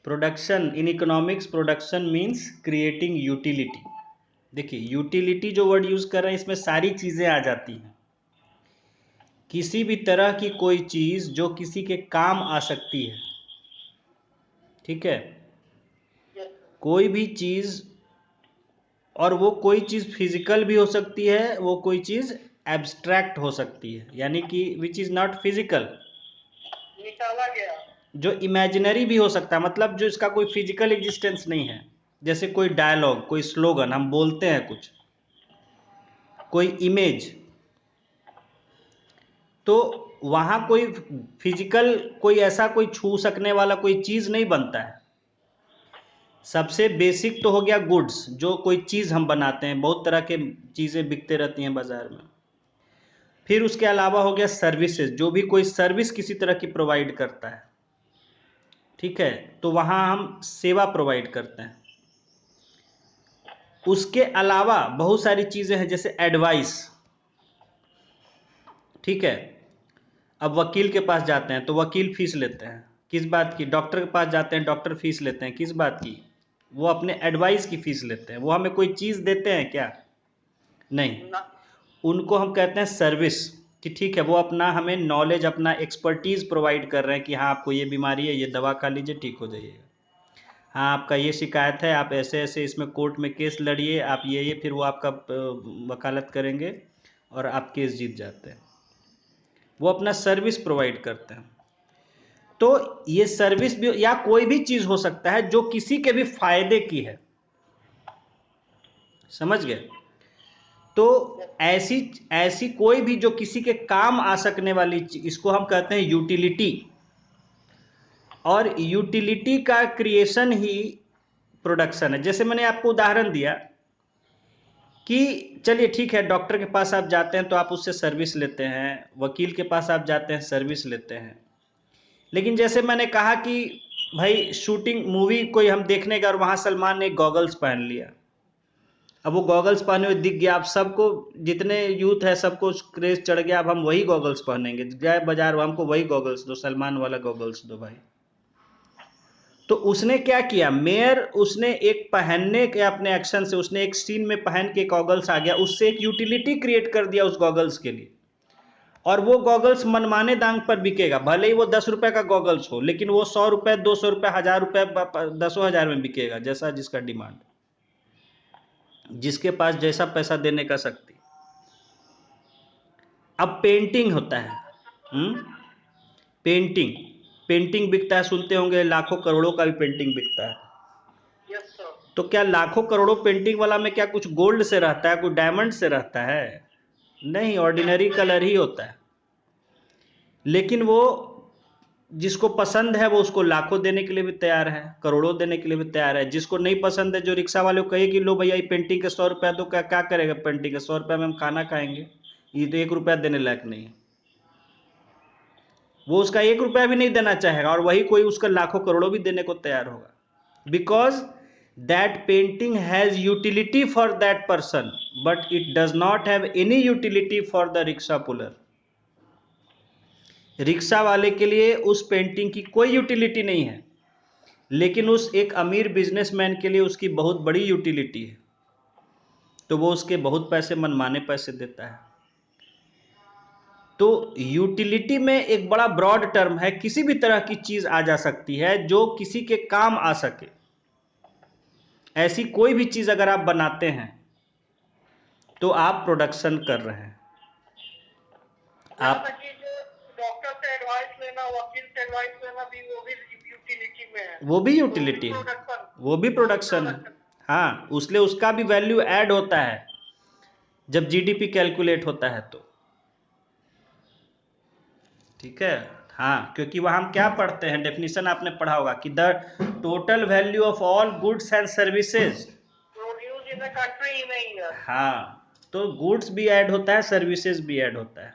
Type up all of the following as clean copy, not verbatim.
Production in economics, production means creating utility. देखिए utility जो word use कर रहे हैं इसमें सारी चीजें आ जाती हैं। किसी भी तरह की कोई चीज जो किसी के काम आ सकती है, ठीक है, कोई भी चीज, और वो कोई चीज फिजिकल भी हो सकती है, वो कोई चीज एब्स्ट्रैक्ट हो सकती है, यानी कि विच इज नॉट फिजिकल, निकाला गया, जो इमेजिनरी भी हो सकता है, मतलब जो इसका कोई फिजिकल एग्जिस्टेंस नहीं है। जैसे कोई डायलॉग, कोई स्लोगन हम बोलते हैं कुछ, कोई इमेज, तो वहां कोई फिजिकल, कोई ऐसा कोई छू सकने वाला कोई चीज नहीं बनता है। सबसे बेसिक तो हो गया गुड्स, जो कोई चीज हम बनाते हैं, बहुत तरह के चीजें बिकते रहती हैं बाजार में। फिर उसके अलावा हो गया सर्विसेज, जो भी कोई सर्विस किसी तरह की प्रोवाइड करता है, ठीक है, तो वहां हम सेवा प्रोवाइड करते हैं। उसके अलावा बहुत सारी चीजें हैं, जैसे एडवाइस, ठीक है। अब वकील के पास जाते हैं तो वकील फीस लेते हैं, किस बात की? डॉक्टर के पास जाते हैं, डॉक्टर फीस लेते हैं, किस बात की? वो अपने एडवाइस की फीस लेते हैं। वो हमें कोई चीज देते हैं क्या? नहीं। उनको हम कहते हैं सर्विस, कि ठीक है वो अपना हमें नॉलेज, अपना एक्सपर्टीज प्रोवाइड कर रहे हैं कि हाँ आपको ये बीमारी है, ये दवा खा लीजिए ठीक हो जाइएगा। हाँ आपका ये शिकायत है, आप ऐसे ऐसे इसमें कोर्ट में केस लड़िए, आप ये फिर वो आपका वकालत करेंगे और आप केस जीत जाते हैं। वो अपना सर्विस प्रोवाइड करते हैं। तो ये सर्विस भी, या कोई भी चीज हो सकता है जो किसी के भी फायदे की है, समझ गए? तो ऐसी ऐसी कोई भी जो किसी के काम आ सकने वाली चीज, इसको हम कहते हैं यूटिलिटी। और यूटिलिटी का क्रिएशन ही प्रोडक्शन है। जैसे मैंने आपको उदाहरण दिया कि चलिए ठीक है, डॉक्टर के पास आप जाते हैं तो आप उससे सर्विस लेते हैं, वकील के पास आप जाते हैं सर्विस लेते हैं। लेकिन जैसे मैंने कहा कि भाई शूटिंग मूवी कोई हम देखने गए और वहां सलमान ने गॉगल्स पहन लिया, अब वो गॉगल्स पहने हुए दिख गया, अब सबको, जितने यूथ है सबको क्रेज चढ़ गया, अब हम वही गॉगल्स पहनेंगे, जाए बाजार हमको वही गॉगल्स दो, सलमान वाला गॉगल्स दो भाई। तो उसने क्या किया, मेयर, उसने एक पहनने के अपने एक्शन से, उसने एक सीन में पहन के गॉगल्स आ गया, उससे एक यूटिलिटी क्रिएट कर दिया उस गॉगल्स के लिए। और वो गॉगल्स मनमाने दाम पर बिकेगा, भले ही वो 10 रुपए का गॉगल्स हो, लेकिन वो 100 रुपए, 200 रुपए, 1000 रुपए, 10,000 में बिकेगा, जैसा जिसका डिमांड, जिसके पास जैसा पैसा देने का शक्ति। अब पेंटिंग होता है, पेंटिंग, पेंटिंग बिकता है, सुनते होंगे लाखों करोड़ों का भी पेंटिंग बिकता है। तो क्या लाखों करोड़ों पेंटिंग वाला में क्या कुछ गोल्ड से रहता है, कुछ डायमंड से रहता है? नहीं, ऑर्डिनरी कलर ही होता है। लेकिन वो जिसको पसंद है वो उसको लाखों देने के लिए भी तैयार है, करोड़ों देने के लिए भी तैयार है। जिसको नहीं पसंद है, जो रिक्शा वाले को कहे कि लो भैया ये पेंटिंग के 100 रुपया दो, क्या क्या करेगा पेंटिंग के 100 रुपया में? हम खाना खाएंगे, ये तो 1 रुपया देने लायक नहीं है। वो उसका 1 रुपया भी नहीं देना चाहेगा, और वही कोई उसका लाखों करोड़ों भी देने को तैयार होगा, because that painting has utility for that person, but it does not have any utility for the rickshaw puller. Rickshaw वाले के लिए उस पेंटिंग की कोई यूटिलिटी नहीं है, लेकिन उस एक अमीर बिजनेसमैन के लिए उसकी बहुत बड़ी यूटिलिटी है, तो वो उसके बहुत पैसे, मनमाने पैसे देता है। तो यूटिलिटी में एक बड़ा ब्रॉड टर्म है, किसी भी तरह की चीज आ जा सकती है जो किसी के काम आ सके। ऐसी कोई भी चीज अगर आप बनाते हैं तो आप प्रोडक्शन कर रहे हैं। आप डॉक्टर से एडवाइस लेना, वकील से एडवाइस लेना भी, वो भी यूटिलिटी में है, वो भी यूटिलिटी है, वो भी प्रोडक्शन है। हाँ, उसलिए उसका भी वैल्यू ऐड होता है जब जीडीपी कैलकुलेट होता है तो, ठीक है। हाँ, क्योंकि वहां हम क्या पढ़ते हैं, डेफिनेशन आपने पढ़ा होगा कि the total value of all goods and services produce in the country in a year. हाँ, तो गुड्स भी ऐड होता है, सर्विसेज भी ऐड होता है।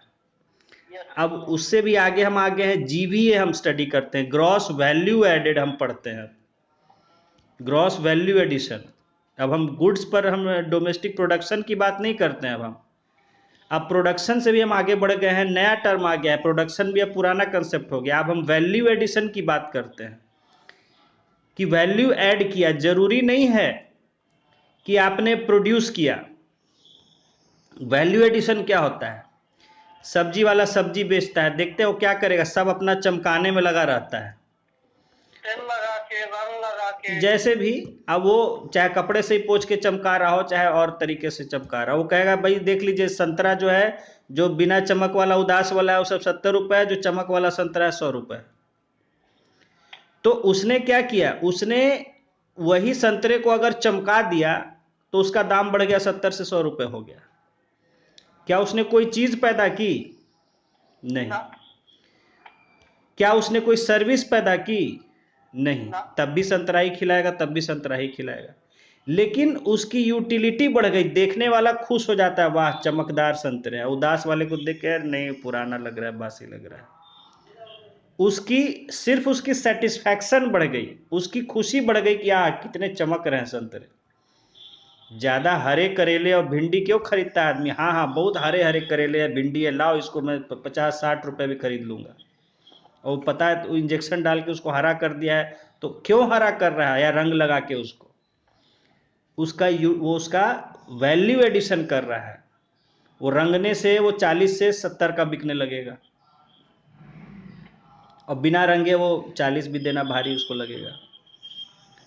अब उससे भी आगे हम आगे हैं, जीवीए हम स्टडी करते हैं, ग्रॉस वैल्यू एडेड हम पढ़ते हैं, ग्रॉस वैल्यू एडिशन। अब हम गुड्स पर, हम डोमेस्टिक प्रोडक्शन की बात नहीं करते हैं अब प्रोडक्शन से भी हम आगे बढ़ गए हैं, नया टर्म आ गया है, प्रोडक्शन भी अब पुराना कंसेप्ट हो गया, अब हम वैल्यू एडिशन की बात करते हैं कि वैल्यू ऐड किया, जरूरी नहीं है कि आपने प्रोड्यूस किया। वैल्यू एडिशन क्या होता है? सब्जी वाला सब्जी बेचता है, देखते हो क्या करेगा, सब अपना चमकाने में लगा रहता है, तेल लगा के, रंग लगा के। जैसे भी। अब वो चाहे कपड़े से ही पोंछ के चमका रहा हो, चाहे और तरीके से चमका रहा हो, वो कहेगा भाई देख लीजिए संतरा जो है, जो बिना चमक वाला उदास वाला है वो सब 70 रुपये है, जो चमक वाला संतरा है 100 रुपये। तो उसने क्या किया, उसने वही संतरे को अगर चमका दिया तो उसका दाम बढ़ गया, 70 से 100 रुपये हो गया। क्या उसने कोई चीज पैदा की? नहीं। क्या उसने कोई सर्विस पैदा की? नहीं। तब भी संतरा ही खिलाएगा, तब भी संतरा ही खिलाएगा, लेकिन उसकी यूटिलिटी बढ़ गई। देखने वाला खुश हो जाता है, वाह चमकदार संतरे हैं। उदास वाले को देख के नहीं, पुराना लग रहा है, बासी लग रहा है। उसकी सिर्फ उसकी सेटिस्फैक्शन बढ़ गई, उसकी खुशी बढ़ गई कि कितने चमक रहे हैं संतरे। ज़्यादा हरे करेले और भिंडी क्यों खरीदता है आदमी? हाँ हाँ, बहुत हरे हरे करेले है, भिंडी है, लाओ इसको मैं 50-60 रुपये भी खरीद लूँगा। और पता है तो इंजेक्शन डाल के उसको हरा कर दिया है, तो क्यों हरा कर रहा है, या रंग लगा के उसको, वो उसका वैल्यू एडिशन कर रहा है। वो रंगने से वो 40 से 70 का बिकने लगेगा, और बिना रंगे वो 40 भी देना भारी उसको लगेगा।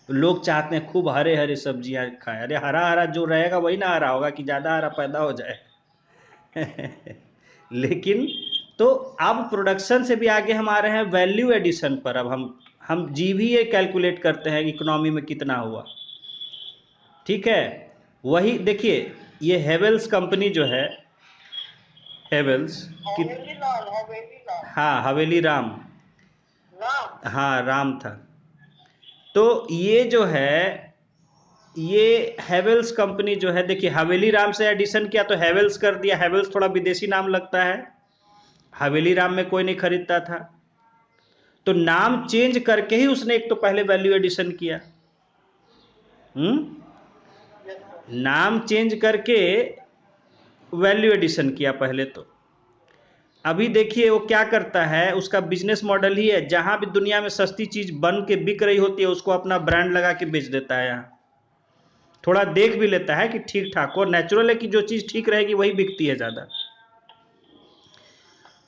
तो लोग चाहते हैं खूब हरे हरे सब्जियां खाएं। अरे हरा हरा जो रहेगा वही ना हरा होगा, कि ज़्यादा हरा पैदा हो जाए। लेकिन तो अब प्रोडक्शन से भी आगे हम आ रहे हैं वैल्यू एडिशन पर। अब हम जी भी ये कैलकुलेट करते हैं इकोनॉमी में कितना हुआ। ठीक है, वही देखिए, ये हेवेल्स कंपनी जो है, हेवेल्स की, हवेली लाल, हवेली लाल हाँ हवेली राम, नाम। हाँ राम था। तो ये जो है, ये हेवेल्स कंपनी जो है, देखिए हवेली राम से एडिशन किया तो हेवेल्स कर दिया। हेवेल्स थोड़ा विदेशी नाम लगता है, हवेली राम में कोई नहीं खरीदता था, तो नाम चेंज करके ही उसने एक तो पहले वैल्यू एडिशन किया। नाम चेंज करके वैल्यू एडिशन किया पहले। तो अभी देखिए वो क्या करता है, उसका बिजनेस मॉडल ही है, जहां भी दुनिया में सस्ती चीज बन के बिक रही होती है उसको अपना ब्रांड लगा के बेच देता है। यहाँ थोड़ा देख भी लेता है कि ठीक ठाक हो, नेचुरल है कि जो चीज ठीक रहेगी वही बिकती है ज्यादा।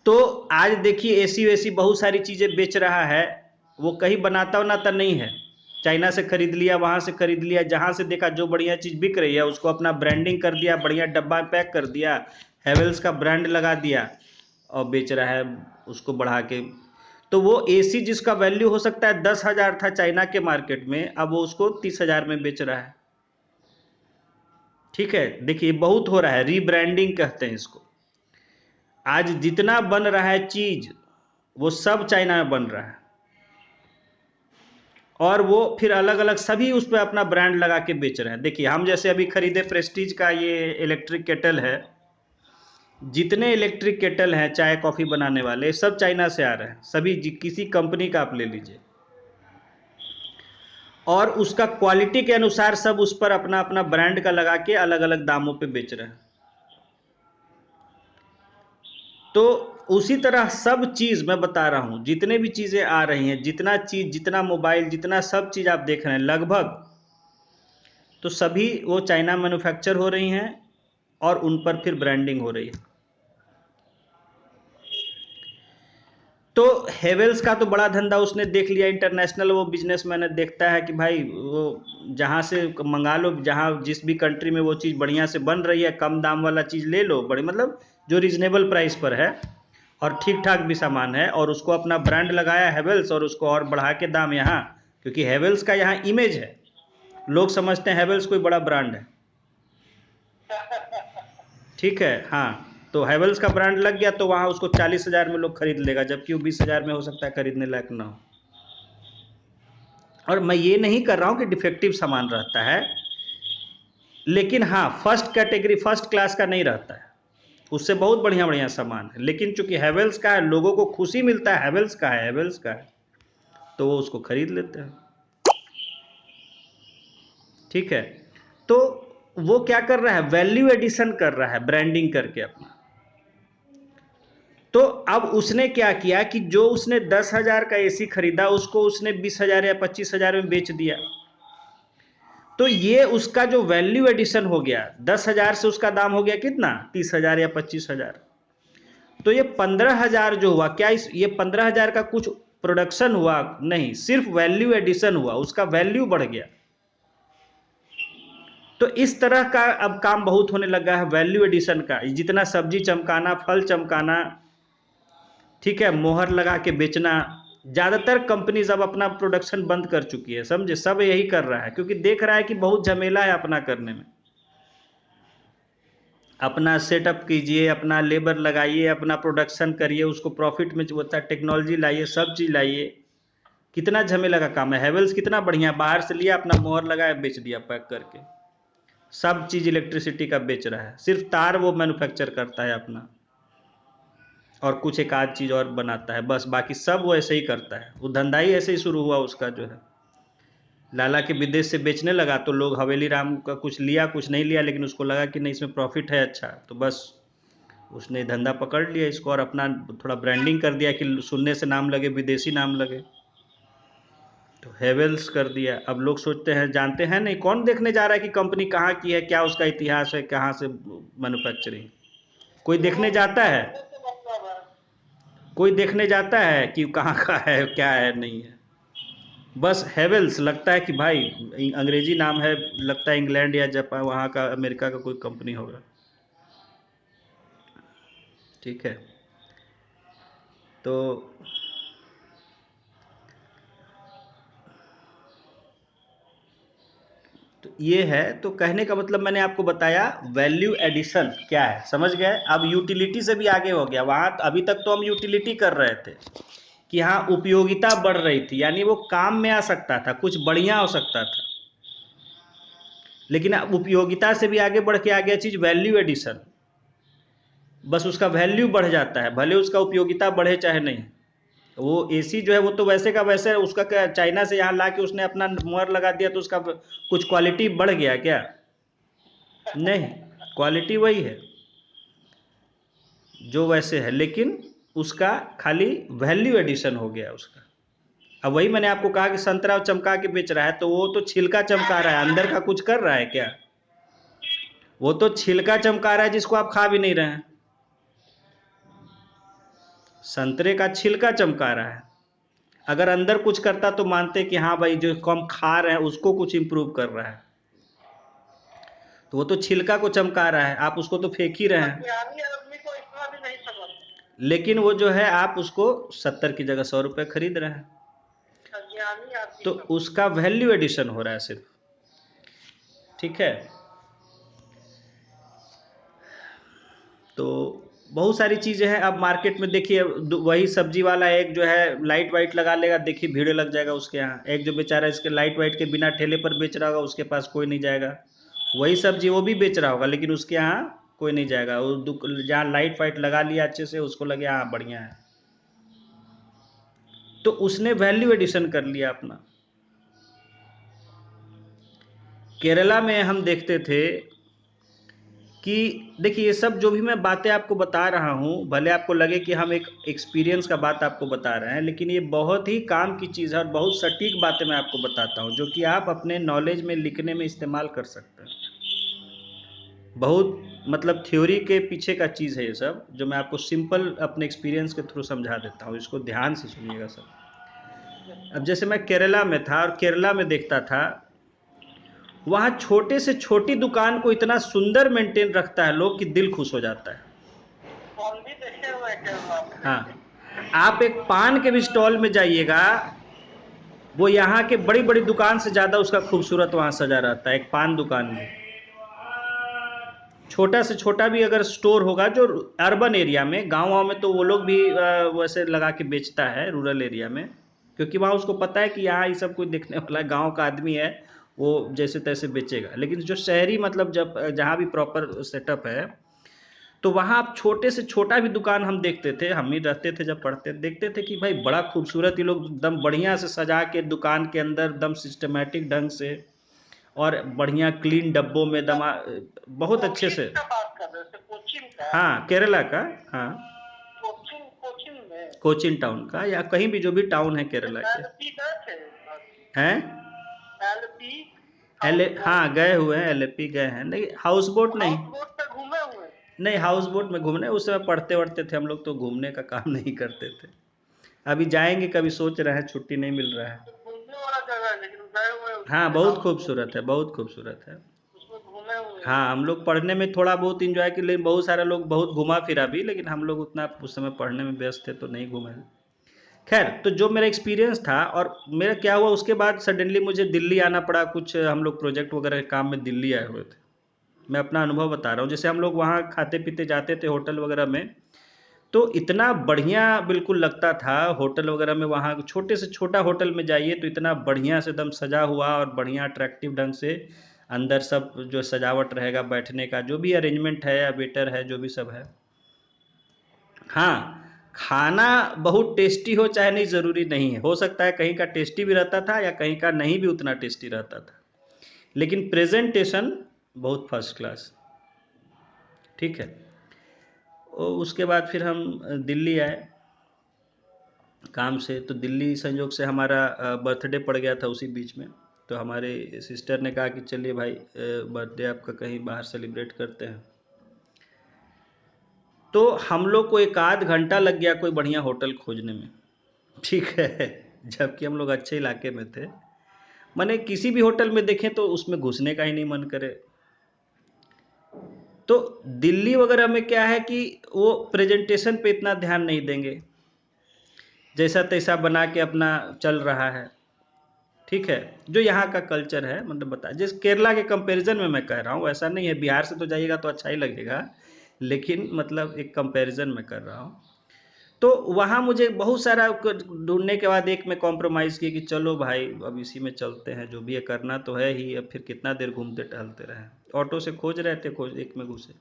तो आज देखिए एसी वेसी बहुत सारी चीजें बेच रहा है, वो कहीं बनाता बनाता नहीं है, चाइना से खरीद लिया, वहां से खरीद लिया, जहां से देखा जो बढ़िया चीज बिक रही है उसको अपना ब्रांडिंग कर दिया, बढ़िया डब्बा में पैक कर दिया, हेवेल्स का ब्रांड लगा दिया और बेच रहा है उसको बढ़ा के। तो वो एसी जिसका वैल्यू हो सकता है 10,000 था चाइना के मार्केट में, अब वो उसको 30,000 में बेच रहा है। ठीक है, देखिए बहुत हो रहा है, रीब्रांडिंग कहते हैं इसको। आज जितना बन रहा है चीज वो सब चाइना में बन रहा है, और वो फिर अलग अलग सभी उस पर अपना ब्रांड लगा के बेच रहे हैं। देखिए हम जैसे अभी खरीदे प्रेस्टीज का ये इलेक्ट्रिक केटल है, जितने इलेक्ट्रिक केटल हैं चाय कॉफ़ी बनाने वाले सब चाइना से आ रहे हैं, सभी किसी कंपनी का आप ले लीजिए, और उसका क्वालिटी के अनुसार सब उस पर अपना अपना ब्रांड का लगा के अलग अलग दामों पे बेच रहे हैं। तो उसी तरह सब चीज़ मैं बता रहा हूँ, जितने भी चीज़ें आ रही हैं, जितना चीज़, जितना मोबाइल, जितना सब चीज़ आप देख रहे हैं लगभग, तो सभी वो चाइना मैन्युफैक्चर हो रही हैं और उन पर फिर ब्रांडिंग हो रही है। तो हेवेल्स का तो बड़ा धंधा उसने देख लिया इंटरनेशनल, वो बिजनेसमैन देखता है कि भाई वो जहाँ से मंगा लो, जहाँ जिस भी कंट्री में वो चीज़ बढ़िया से बन रही है, कम दाम वाला चीज़ ले लो, बड़ी मतलब जो रीजनेबल प्राइस पर है और ठीक ठाक भी सामान है, और उसको अपना ब्रांड लगाया हेवेल्स, और उसको और बढ़ा के दाम यहाँ, क्योंकि हेवेल्स का यहाँ इमेज है, लोग समझते हैं हेवेल्स कोई बड़ा ब्रांड है। ठीक है, हाँ, तो हेवेल्स का ब्रांड लग गया तो वहाँ उसको 40,000 में लोग खरीद लेगा, जबकि वो 20,000 में हो सकता है खरीदने लायक ना हो। और मैं ये नहीं कर रहा हूँ कि डिफेक्टिव सामान रहता है, लेकिन हाँ फर्स्ट कैटेगरी फर्स्ट क्लास का नहीं रहता है, उससे बहुत बढ़िया बढ़िया सामान है, लेकिन चूंकि हेवेल्स का है, लोगों को खुशी मिलता है हेवेल्स का है, हेवेल्स का है, तो वो उसको खरीद लेते हैं। ठीक है, तो वो क्या कर रहा है, वैल्यू एडिशन कर रहा है ब्रांडिंग करके अपना। तो अब उसने क्या किया कि जो उसने 10,000 का एसी खरीदा उसको उसने 20,000 या 25,000 में बेच दिया। तो ये उसका जो वैल्यू एडिशन हो गया, 10,000 से उसका दाम हो गया कितना, 30,000 या 25,000। तो ये 15,000 जो हुआ, क्या ये 15,000 का कुछ प्रोडक्शन हुआ नहीं, सिर्फ वैल्यू एडिशन हुआ, उसका वैल्यू बढ़ गया। तो इस तरह का अब काम बहुत होने लगा है वैल्यू एडिशन का, जितना सब्जी चमकाना, फल चमकाना, ठीक है, मोहर लगा के बेचना। ज़्यादातर कंपनीज अब अपना प्रोडक्शन बंद कर चुकी है, समझे, सब यही कर रहा है क्योंकि देख रहा है कि बहुत झमेला है अपना करने में। अपना सेटअप कीजिए, अपना लेबर लगाइए, अपना प्रोडक्शन करिए, उसको प्रॉफिट में होता है, टेक्नोलॉजी लाइए, सब चीज़ लाइए, कितना झमेला का काम है। हैवेल्स कितना बढ़िया, बाहर से लिया, अपना मोहर लगाया, बेच दिया पैक करके। सब चीज़ इलेक्ट्रिसिटी का बेच रहा है, सिर्फ तार वो मैन्युफैक्चर करता है अपना, और कुछ एक आध चीज़ और बनाता है, बस बाकी सब वो ऐसे ही करता है। वो धंधा ही ऐसे ही शुरू हुआ उसका जो है। लाला के विदेश से बेचने लगा तो लोग हवेली राम का कुछ लिया कुछ नहीं लिया, लेकिन उसको लगा कि नहीं इसमें प्रॉफिट है अच्छा, तो बस उसने धंधा पकड़ लिया इसको और अपना थोड़ा ब्रांडिंग कर दिया कि सुनने से नाम लगे, विदेशी नाम लगे, तो हेवेल्स कर दिया। अब लोग सोचते हैं, जानते हैं नहीं, कौन देखने जा रहा है कि कंपनी कहाँ की है, क्या उसका इतिहास है, कहाँ से मैन्युफैक्चरिंग, कोई देखने जाता है? कोई देखने जाता है कि कहाँ का है, क्या है, नहीं है। बस हेवेल्स लगता है कि भाई अंग्रेजी नाम है, लगता है इंग्लैंड या जापान, वहाँ का, अमेरिका का कोई कंपनी होगा, ठीक है। तो ये है, तो कहने का मतलब मैंने आपको बताया वैल्यू एडिशन क्या है, समझ गए। अब यूटिलिटी से भी आगे हो गया, वहाँ अभी तक तो हम यूटिलिटी कर रहे थे कि हाँ उपयोगिता बढ़ रही थी, यानी वो काम में आ सकता था, कुछ बढ़िया हो सकता था। लेकिन अब उपयोगिता से भी आगे बढ़ के आ गया चीज़ वैल्यू एडिशन, बस उसका वैल्यू बढ़ जाता है, भले उसका उपयोगिता बढ़े चाहे नहीं। वो एसी जो है वो तो वैसे का वैसे, उसका क्या चाइना से यहाँ ला के उसने अपना मुहर लगा दिया तो उसका कुछ क्वालिटी बढ़ गया क्या? नहीं, क्वालिटी वही है जो वैसे है, लेकिन उसका खाली वैल्यू एडिशन हो गया उसका। अब वही मैंने आपको कहा कि संतरा चमका के बेच रहा है, तो वो तो छिलका चमका रहा है, अंदर का कुछ कर रहा है क्या? वो तो छिलका चमका रहा है जिसको आप खा भी नहीं रहे हैं। संतरे का छिलका चमका रहा है, अगर अंदर कुछ करता तो मानते कि हाँ भाई जो हम खा रहे हैं उसको कुछ इंप्रूव कर रहा है, तो वो तो छिलका को चमका रहा है, आप उसको तो फेंक ही रहे हैं। आदमी को इतना भी नहीं समझ, लेकिन वो जो है आप उसको 70 की जगह 100 रुपये खरीद रहे हैं, ज्ञानी आदमी तो उसका वैल्यू एडिशन हो रहा है सिर्फ, ठीक है। तो बहुत सारी चीज़ें हैं। अब मार्केट में देखिए, वही सब्जी वाला एक जो है लाइट वाइट लगा लेगा, देखिए भीड़ लग जाएगा उसके यहाँ। एक जो बेचारा इसके लाइट वाइट के बिना ठेले पर बेच रहा होगा, उसके पास कोई नहीं जाएगा। वही सब्जी वो भी बेच रहा होगा, लेकिन उसके यहाँ कोई नहीं जाएगा। वो जहाँ लाइट वाइट लगा लिया अच्छे से, उसको लगे हाँ बढ़िया है, तो उसने वैल्यू एडिशन कर लिया अपना। केरला में हम देखते थे कि देखिए, ये सब जो भी मैं बातें आपको बता रहा हूँ, भले आपको लगे कि हम एक एक्सपीरियंस का बात आपको बता रहे हैं, लेकिन ये बहुत ही काम की चीज़ है और बहुत सटीक बातें मैं आपको बताता हूँ, जो कि आप अपने नॉलेज में लिखने में इस्तेमाल कर सकते हैं। बहुत मतलब थ्योरी के पीछे का चीज़ है ये सब, जो मैं आपको सिंपल अपने एक्सपीरियंस के थ्रू समझा देता हूँ, इसको ध्यान से सुनिएगा सब। अब जैसे मैं केरला में था और केरला में देखता था, वहाँ छोटे से छोटी दुकान को इतना सुंदर मेंटेन रखता है लोग कि दिल खुश हो जाता है। कौन भी देखे हुए केरला में। हाँ, आप एक पान के भी स्टॉल में जाइएगा, वो यहाँ के बड़ी बड़ी दुकान से ज़्यादा उसका खूबसूरत वहाँ सजा रहता है। एक पान दुकान में छोटा से छोटा भी अगर स्टोर होगा, जो अर्बन एरिया में, गाँव में तो वो लोग भी वैसे लगा के बेचता है रूरल एरिया में, क्योंकि वहाँ उसको पता है कि यहाँ ये सब कुछ देखने वाला है, गाँव का आदमी है, वो जैसे तैसे बेचेगा। लेकिन जो शहरी मतलब जब जहाँ भी प्रॉपर सेटअप है, तो वहाँ आप छोटे से छोटा भी दुकान हम देखते थे, हम ही रहते थे जब पढ़ते, देखते थे कि भाई बड़ा खूबसूरत, ये लोग एकदम बढ़िया से सजा के दुकान के अंदर एकदम सिस्टमेटिक ढंग से और बढ़िया क्लीन डब्बों में दमा, बहुत अच्छे से। कोचीन का बात कर रहे थे, कोचीन का। हाँ, केरला का। हाँ, कोचीन कोचिन टाउन का या कहीं भी जो भी टाउन है केरला के एलपी गए थे? हैं। एलपी हाँ गए हुए हैं, एलएपी गए हैं, नहीं हाउस बोट नहीं। हाउस बोट पे घूमे हुए? नहीं हाउस बोट में घूमने उस समय पढ़ते वढ़ते थे हम लोग, तो घूमने का काम नहीं करते थे। अभी जाएंगे, कभी सोच रहे हैं, छुट्टी नहीं मिल रहा है। घूमने वाला जगह है, लेकिन गए हुए हाँ उसमें बहुत हाउस बोट खूबसूरत है, बहुत खूबसूरत है। उसमें घूमे हुए हैं? हाँ हम लोग पढ़ने में थोड़ा बहुत इंजॉय किए, लेकिन बहुत सारे लोग बहुत घुमा फिरा भी, लेकिन हम लोग उतना उस समय पढ़ने में व्यस्त थे तो नहीं घूमे। खैर, तो जो मेरा एक्सपीरियंस था, और मेरा क्या हुआ उसके बाद सडनली मुझे दिल्ली आना पड़ा, कुछ हम लोग प्रोजेक्ट वगैरह के काम में दिल्ली आए हुए थे। मैं अपना अनुभव बता रहा हूँ। जैसे हम लोग वहाँ खाते पीते जाते थे होटल वगैरह में, तो इतना बढ़िया बिल्कुल लगता था होटल वगैरह में। वहाँ छोटे से छोटा होटल में जाइए तो इतना बढ़िया से एकदम सजा हुआ और बढ़िया अट्रैक्टिव ढंग से अंदर सब जो सजावट रहेगा, बैठने का जो भी अरेंजमेंट है या वेटर है जो भी सब है। हाँ खाना बहुत टेस्टी हो चाहे नहीं ज़रूरी नहीं है, हो सकता है कहीं का टेस्टी भी रहता था या कहीं का नहीं भी उतना टेस्टी रहता था, लेकिन प्रेजेंटेशन बहुत फर्स्ट क्लास। ठीक है। उसके बाद फिर हम दिल्ली आए काम से। तो दिल्ली संयोग से हमारा बर्थडे पड़ गया था उसी बीच में, तो हमारे सिस्टर ने कहा कि चलिए भाई बर्थडे आपका कहीं बाहर सेलिब्रेट करते हैं। तो हम लोग को एक आध घंटा लग गया कोई बढ़िया होटल खोजने में। ठीक है। जबकि हम लोग अच्छे इलाके में थे, माने किसी भी होटल में देखें तो उसमें घुसने का ही नहीं मन करे। तो दिल्ली वगैरह में क्या है कि वो प्रेजेंटेशन पे इतना ध्यान नहीं देंगे, जैसा तैसा बना के अपना चल रहा है। ठीक है, जो यहाँ का कल्चर है, मतलब बता जिस केरला के कंपैरिजन में मैं कह रहा हूँ, ऐसा नहीं है बिहार से तो जाइएगा तो अच्छा ही लगेगा, लेकिन मतलब एक कंपैरिजन में कर रहा हूँ। तो वहाँ मुझे बहुत सारा ढूंढने के बाद एक में कॉम्प्रोमाइज़ किया कि चलो भाई अब इसी में चलते हैं, जो भी है करना तो है ही, अब फिर कितना देर घूमते टहलते रहे। ऑटो से खोज रहे थे, खोज एक में घुसे,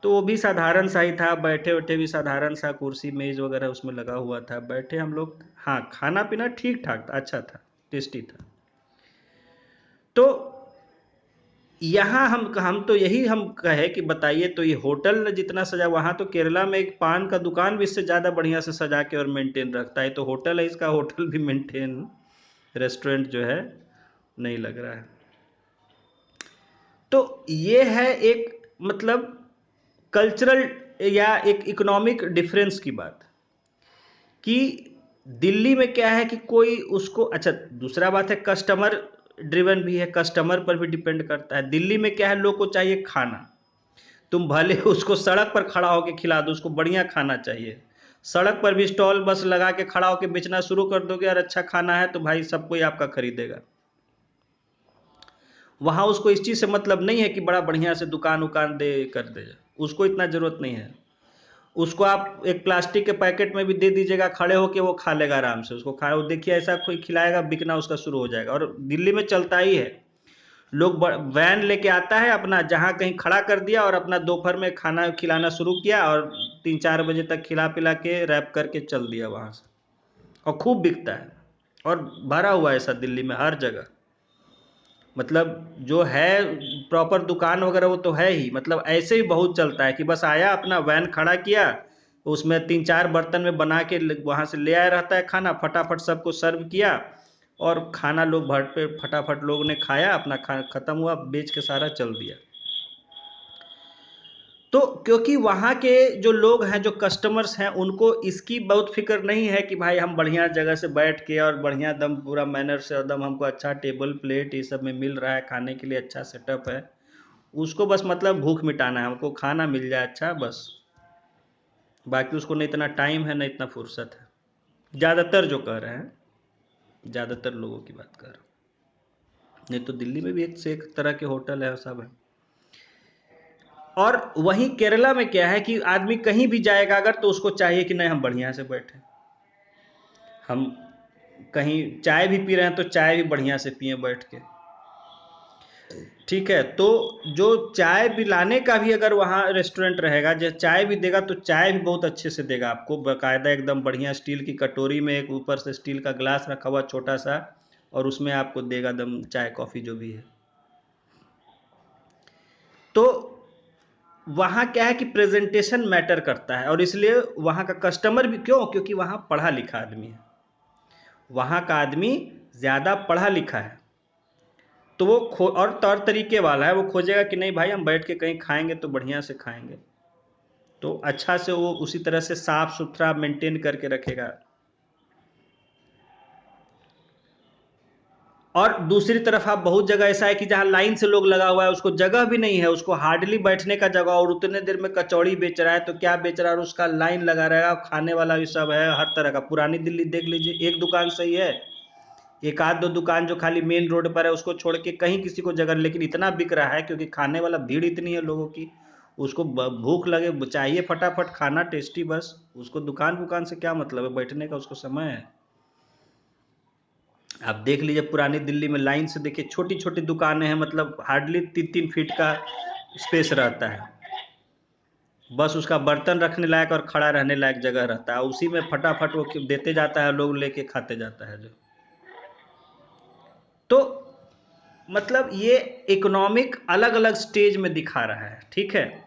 तो वो भी साधारण सा ही था, बैठे उठे भी साधारण सा, कुर्सी मेज वगैरह उसमें लगा हुआ था, बैठे हम लोग। हाँ खाना पीना ठीक ठाक था, अच्छा था, टेस्टी था। तो यहाँ हम तो यही हम कहे कि बताइए, तो ये होटल जितना सजा, वहाँ तो केरला में एक पान का दुकान भी इससे ज़्यादा बढ़िया से सजा के और मेंटेन रखता है। तो होटल है, इसका होटल भी मेंटेन, रेस्टोरेंट जो है नहीं लग रहा है। तो ये है एक मतलब कल्चरल या एक इकोनॉमिक डिफरेंस की बात, कि दिल्ली में क्या है कि कोई उसको, अच्छा दूसरा बात है कस्टमर ड्रिवन भी है, कस्टमर पर भी डिपेंड करता है। दिल्ली में क्या है, लोग को चाहिए खाना, तुम भले उसको सड़क पर खड़ा होकर खिला दो, उसको बढ़िया खाना चाहिए। सड़क पर भी स्टॉल बस लगा के खड़ा होकर बेचना शुरू कर दोगे और अच्छा खाना है तो भाई सब कोई आपका खरीदेगा। वहाँ उसको इस चीज़ से मतलब नहीं है कि बड़ा बढ़िया से दुकान उकान दे कर दे, उसको इतना ज़रूरत नहीं है। उसको आप एक प्लास्टिक के पैकेट में भी दे दीजिएगा, खड़े होके वो खा लेगा आराम से, उसको खा, वो देखिए ऐसा कोई खिलाएगा, बिकना उसका शुरू हो जाएगा। और दिल्ली में चलता ही है, लोग वैन लेके आता है अपना, जहाँ कहीं खड़ा कर दिया और अपना दोपहर में खाना खिलाना शुरू किया और 3-4 बजे तक खिला पिला के रैप करके चल दिया वहाँ से, और खूब बिकता है और भरा हुआ है ऐसा दिल्ली में हर जगह। मतलब जो है प्रॉपर दुकान वगैरह वो तो है ही, मतलब ऐसे ही बहुत चलता है कि बस आया अपना वैन खड़ा किया, उसमें 3-4 बर्तन में बना के वहाँ से ले आया रहता है खाना, फटाफट सबको सर्व किया और खाना लोग भर पे फटाफट लोग ने खाया, अपना खाना ख़त्म हुआ, बेच के सारा चल दिया। तो क्योंकि वहाँ के जो लोग हैं, जो कस्टमर्स हैं, उनको इसकी बहुत फिक्र नहीं है कि भाई हम बढ़िया जगह से बैठ के और बढ़िया दम पूरा मैनर से एकदम हमको अच्छा टेबल प्लेट ये सब में मिल रहा है, खाने के लिए अच्छा सेटअप है। उसको बस मतलब भूख मिटाना है, हमको खाना मिल जाए अच्छा बस, बाकी उसको न इतना टाइम है न इतना फुर्सत है। ज़्यादातर जो कह रहे हैं, ज़्यादातर लोगों की बात कर रहा हूँ, नहीं तो दिल्ली में भी एक से एक तरह के होटल है, सब है। और वहीं केरला में क्या है कि आदमी कहीं भी जाएगा अगर, तो उसको चाहिए कि नहीं हम बढ़िया से बैठे, हम कहीं चाय भी पी रहे हैं तो चाय भी बढ़िया से पिए बैठ के। ठीक है, तो जो चाय पिलाने का भी अगर वहाँ रेस्टोरेंट रहेगा, जो चाय भी देगा तो चाय भी बहुत अच्छे से देगा आपको, बाकायदा एकदम बढ़िया स्टील की कटोरी में, एक ऊपर से स्टील का ग्लास रखा हुआ छोटा सा, और उसमें आपको देगा दम चाय कॉफ़ी जो भी है। तो वहाँ क्या है कि प्रेजेंटेशन मैटर करता है, और इसलिए वहाँ का कस्टमर भी, क्यों, क्योंकि वहाँ पढ़ा लिखा आदमी है, वहाँ का आदमी ज़्यादा पढ़ा लिखा है, तो वो और तौर तरीके वाला है, वो खोजेगा कि नहीं भाई हम बैठ के कहीं खाएंगे तो बढ़िया से खाएंगे, तो अच्छा से वो उसी तरह से साफ सुथरा मेंटेन करके रखेगा। और दूसरी तरफ आप बहुत जगह ऐसा है कि जहाँ लाइन से लोग लगा हुआ है, उसको जगह भी नहीं है, उसको हार्डली बैठने का जगह, और उतने देर में कचौड़ी बेच रहा है तो क्या बेच रहा है, और उसका लाइन लगा रहेगा, खाने वाला भी सब है हर तरह का। पुरानी दिल्ली देख लीजिए, एक दुकान सही है, एक आध दो दुकान जो खाली मेन रोड पर है, उसको छोड़ के कहीं किसी को जगह, लेकिन इतना बिक रहा है क्योंकि खाने वाला भीड़ इतनी है लोगों की, उसको भूख लगे चाहिए फटाफट खाना टेस्टी, बस उसको दुकान वुकान से क्या मतलब है, बैठने का उसको समय है। आप देख लीजिए पुरानी दिल्ली में लाइन से देखिए, छोटी छोटी दुकानें हैं, मतलब हार्डली 3-3 फीट का स्पेस रहता है, बस उसका बर्तन रखने लायक और खड़ा रहने लायक जगह रहता है, उसी में फटाफट वो देते जाता है, लोग लेके खाते जाता है जो। तो मतलब ये इकोनॉमिक अलग अलग स्टेज में दिखा रहा है, ठीक है।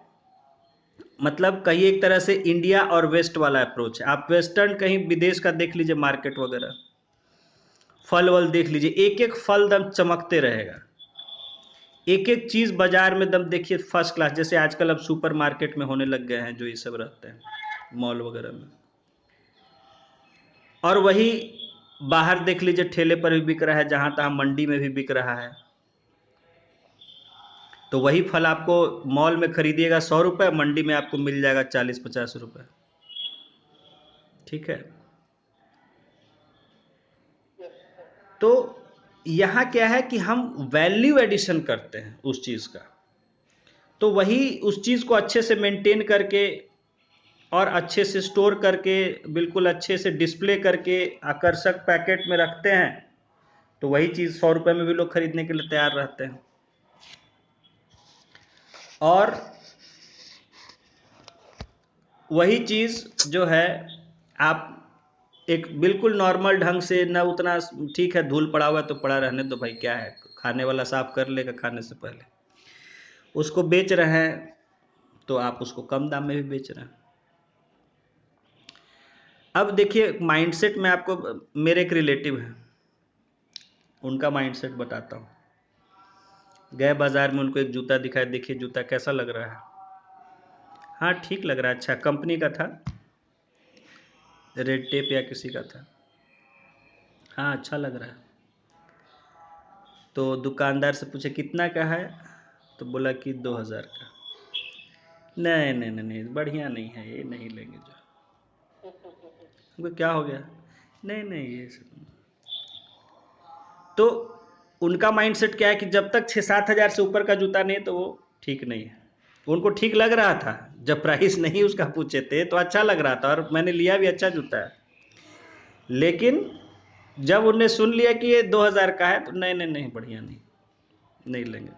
मतलब कहीं एक तरह से इंडिया और वेस्ट वाला अप्रोच है। आप वेस्टर्न कहीं विदेश का देख लीजिए, मार्केट वगैरह, फल वल देख लीजिए, एक एक फल दम चमकते रहेगा, एक एक चीज़ बाजार में दम देखिए फर्स्ट क्लास, जैसे आजकल अब सुपर मार्केट में होने लग गए हैं जो ये सब रहते हैं मॉल वगैरह में। और वही बाहर देख लीजिए, ठेले पर भी बिक रहा है, जहाँ तहाँ मंडी में भी बिक रहा है। तो वही फल आपको मॉल में खरीदिएगा 100 रुपये, मंडी में आपको मिल जाएगा 40-50 रुपये, ठीक है। तो यहाँ क्या है कि हम वैल्यू एडिशन करते हैं उस चीज़ का, तो वही उस चीज़ को अच्छे से मेंटेन करके और अच्छे से स्टोर करके, बिल्कुल अच्छे से डिस्प्ले करके आकर्षक पैकेट में रखते हैं, तो वही चीज़ 100 रुपये में भी लोग खरीदने के लिए तैयार रहते हैं। और वही चीज़ जो है, आप एक बिल्कुल नॉर्मल ढंग से, ना उतना, ठीक है धूल पड़ा हुआ है तो पड़ा रहने दो भाई, क्या है, खाने वाला साफ कर लेगा खाने से पहले, उसको बेच रहे हैं तो आप उसको कम दाम में भी बेच रहे हैं। अब देखिए माइंडसेट में आपको, मेरे एक रिलेटिव हैं, उनका माइंडसेट बताता हूँ। गए बाज़ार में, उनको एक जूता दिखाया, देखिए जूता कैसा लग रहा है, हाँ ठीक लग रहा है, अच्छा कंपनी का था, रेड टेप या किसी का था, हाँ अच्छा लग रहा है। तो दुकानदार से पूछे कितना का है, तो बोला कि 2000 का। नहीं नहीं नहीं नहीं, बढ़िया नहीं है ये, नहीं लेंगे जो। उनको क्या हो गया, नहीं नहीं ये सब। तो उनका माइंडसेट क्या है कि जब तक 6-7 हज़ार से ऊपर का जूता नहीं तो वो ठीक नहीं है। उनको ठीक लग रहा था, जब प्राइस नहीं उसका पूछे थे तो अच्छा लग रहा था, और मैंने लिया भी, अच्छा जूता है। लेकिन जब उन्हें सुन लिया कि ये 2000 का है, तो नहीं नहीं नहीं बढ़िया नहीं, नहीं लेंगे।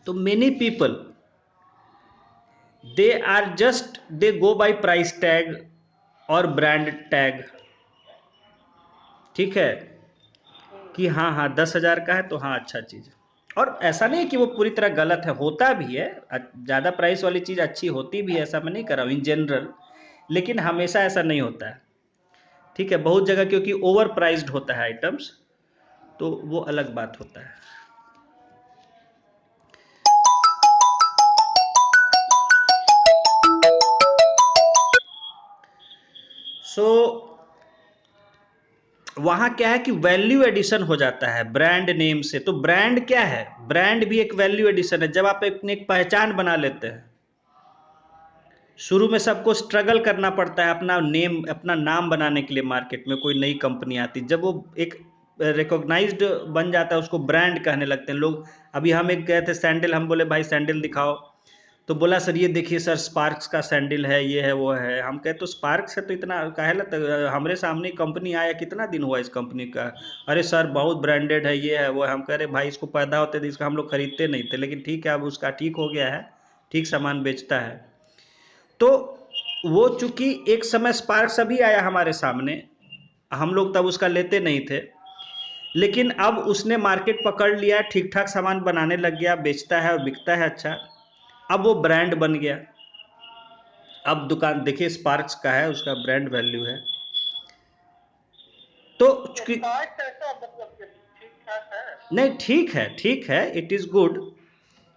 तो many people they go by price tag और ब्रांड टैग, ठीक है, कि हाँ हाँ 10,000 का है तो हाँ अच्छा चीज़। और ऐसा नहीं कि वो पूरी तरह गलत है, होता भी है, ज़्यादा प्राइस वाली चीज़ अच्छी होती भी है, ऐसा मैं नहीं कर रहा हूँ इन जनरल, लेकिन हमेशा ऐसा नहीं होता है, ठीक है। बहुत जगह क्योंकि ओवर प्राइस्ड होता है आइटम्स, तो वो अलग बात होता है। सो वहाँ क्या है कि वैल्यू एडिशन हो जाता है ब्रांड नेम से। तो ब्रांड क्या है, ब्रांड भी एक वैल्यू एडिशन है, जब आप अपनी एक पहचान बना लेते हैं। शुरू में सबको स्ट्रगल करना पड़ता है अपना नाम बनाने के लिए, मार्केट में कोई नई कंपनी आती, जब वो एक रिकॉग्नाइज्ड बन जाता है, उसको ब्रांड कहने लगते हैं लोग। अभी हम एक गए थे सैंडल, हम बोले भाई सैंडल दिखाओ, तो बोला सर ये देखिए सर स्पार्क्स का सैंडल है, ये है वो है। हम कहे तो स्पार्क्स है तो इतना काहे लगता, हमारे सामने कंपनी आया, कितना दिन हुआ इस कंपनी का, अरे सर बहुत ब्रांडेड है, ये है वो है। हम कह रहे भाई इसको पैदा होते थे इसका हम लोग खरीदते नहीं थे, लेकिन ठीक है अब उसका ठीक हो गया है, ठीक सामान बेचता है। तो वो चूंकि एक समय स्पार्क्स अभी आया हमारे सामने, हम लोग तब उसका लेते नहीं थे, लेकिन अब उसने मार्केट पकड़ लिया, ठीक ठाक सामान बनाने लग गया, बेचता है और बिकता है अच्छा। अब वो ब्रांड बन गया। अब दुकान देखिए स्पार्क्स का है, उसका ब्रांड वैल्यू है। तो स्पार्क्स ऐसा मतलब कि ठीक ठाक है। नहीं ठीक है, इट इज गुड,